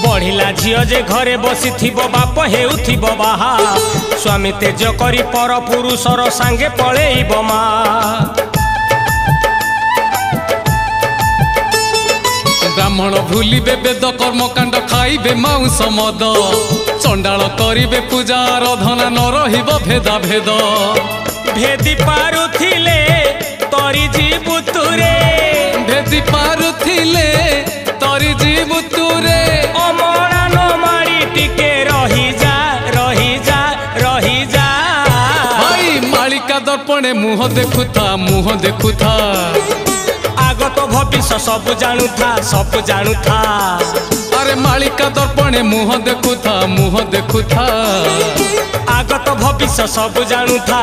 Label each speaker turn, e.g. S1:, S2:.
S1: बढ़िला झियो जे घरे बसी थिबो बाप हेउथिबो बाहा स्वामी तेज करी पर पुरुषर सांगे पळेइबो मा
S2: ब्राह्मण भूलिबे वेद कर्मकांड खाइबे मांस मद चंडाल करिबे पूजा आराधना न रहिबो भेदा भेद
S1: भेदी पारुथिले तोरी जीवुतुरे
S2: भेदी पारुथिले तोरी जीवुतुरे
S1: अमरा न मारी टिके रही जा रही जा रही जा
S2: भाई मालिका दर्पणे मुह देखुथा
S1: आगत भविष्य सब जानुथा
S2: अरे मालिका दर्पणे मुह देखुथा
S1: आगत भविष्य सब जानुथा